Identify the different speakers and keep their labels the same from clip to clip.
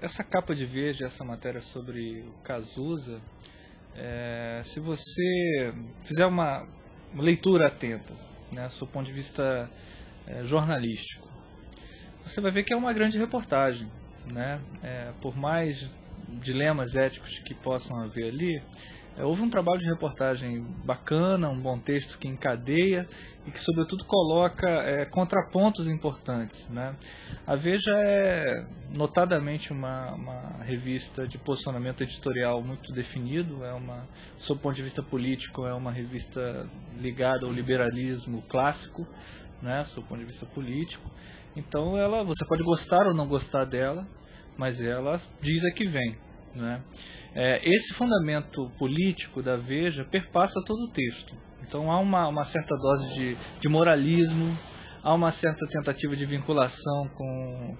Speaker 1: essa capa de Veja, essa matéria sobre o Cazuza, se você fizer uma leitura atenta, né, do ponto de vista jornalístico, você vai ver que é uma grande reportagem, né? Por mais dilemas éticos que possam haver ali, houve um trabalho de reportagem bacana, um bom texto que encadeia e que, sobretudo, coloca contrapontos importantes, né? A Veja é notadamente uma revista de posicionamento editorial muito definido, sob o ponto de vista político, é uma revista ligada ao liberalismo clássico, né, sob o ponto de vista político. Então, você pode gostar ou não gostar dela, mas ela diz a que vem, né? Esse fundamento político da Veja perpassa todo o texto. Então há uma certa dose de moralismo, há uma certa tentativa de vinculação com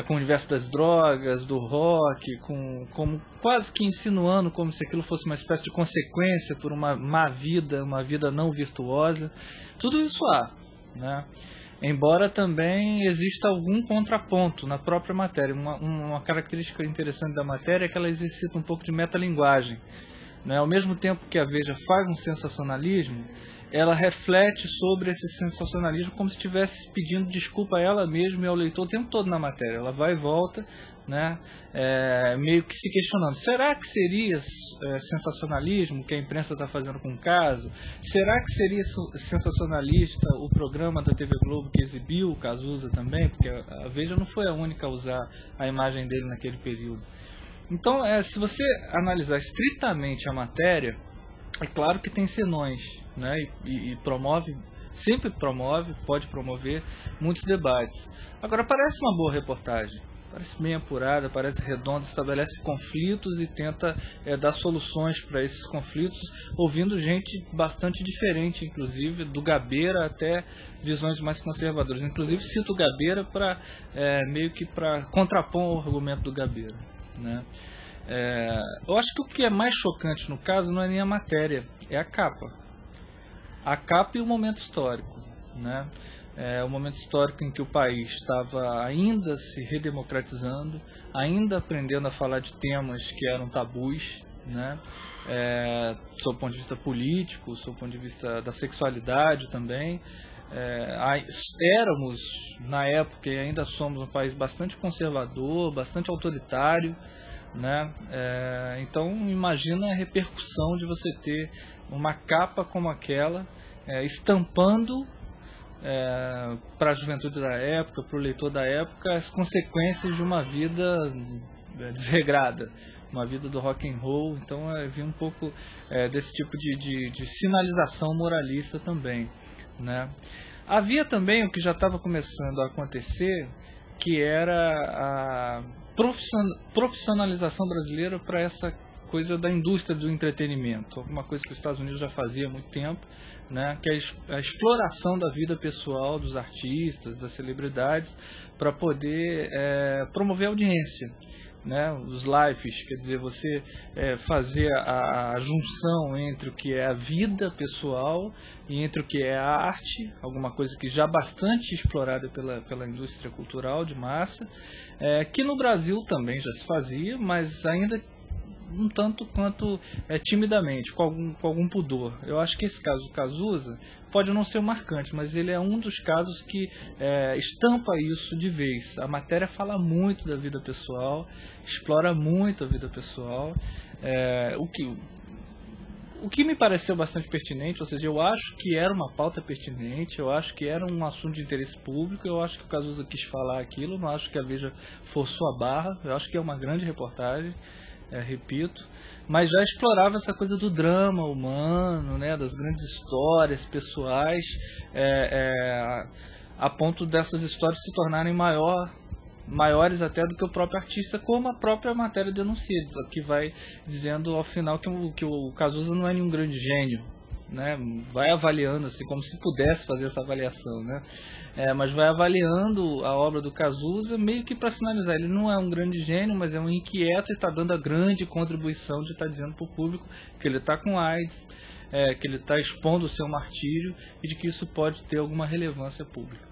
Speaker 1: o universo das drogas, do rock, como quase que insinuando como se aquilo fosse uma espécie de consequência por uma má vida, uma vida não virtuosa. Tudo isso há, né? Embora também exista algum contraponto na própria matéria. Uma característica interessante da matéria é que ela exercita um pouco de metalinguagem, né? Ao mesmo tempo que a Veja faz um sensacionalismo, ela reflete sobre esse sensacionalismo como se estivesse pedindo desculpa a ela mesma e ao leitor o tempo todo na matéria. Ela vai e volta, né, meio que se questionando: será que seria sensacionalismo que a imprensa está fazendo com o caso? Será que seria sensacionalista o programa da TV Globo que exibiu o Cazuza também? Porque a Veja não foi a única a usar a imagem dele naquele período. Então, se você analisar estritamente a matéria, é claro que tem senões, né, e sempre pode promover muitos debates. Agora, parece uma boa reportagem, parece bem apurada, parece redonda, estabelece conflitos e tenta dar soluções para esses conflitos, ouvindo gente bastante diferente, inclusive do Gabeira até visões mais conservadoras. Inclusive cito o Gabeira meio que para contrapor o argumento do Gabeira, né? Eu acho que o que é mais chocante no caso não é nem a matéria, é a capa. A capa e o momento histórico, né? O momento histórico em que o país estava ainda se redemocratizando, ainda aprendendo a falar de temas que eram tabus, né? Sob o ponto de vista político, sob o ponto de vista da sexualidade também. Éramos, na época, e ainda somos um país bastante conservador, bastante autoritário, né? Então imagina a repercussão de você ter uma capa como aquela, estampando para a juventude da época, para o leitor da época, as consequências de uma vida desregrada, uma vida do rock and roll. Então havia um pouco desse tipo de sinalização moralista também, né? Havia também o que já estava começando a acontecer, que era a profissionalização brasileira para essa coisa da indústria do entretenimento, alguma coisa que os Estados Unidos já fazia há muito tempo, né, que é a exploração da vida pessoal dos artistas, das celebridades, para poder promover audiência, né, os lives, quer dizer, você fazer a junção entre o que é a vida pessoal e entre o que é a arte, alguma coisa que já bastante explorada pela indústria cultural de massa, que no Brasil também já se fazia, mas ainda um tanto quanto timidamente, com algum pudor. Eu acho que esse caso do Cazuza pode não ser marcante, mas ele é um dos casos que estampa isso de vez. A matéria fala muito da vida pessoal, explora muito a vida pessoal, o que me pareceu bastante pertinente, ou seja, eu acho que era uma pauta pertinente, eu acho que era um assunto de interesse público, eu acho que o Cazuza quis falar aquilo, não acho que a Veja forçou a barra, eu acho que é uma grande reportagem, repito, mas já explorava essa coisa do drama humano, né, das grandes histórias pessoais, a ponto dessas histórias se tornarem maiores até do que o próprio artista, como a própria matéria denuncia, que vai dizendo ao final que o Cazuza não é nenhum grande gênio, né? Vai avaliando assim, como se pudesse fazer essa avaliação, né? Mas vai avaliando a obra do Cazuza meio que para sinalizar, ele não é um grande gênio, mas é um inquieto e está dando a grande contribuição de estar dizendo para o público que ele está com AIDS, que ele está expondo o seu martírio e de que isso pode ter alguma relevância pública.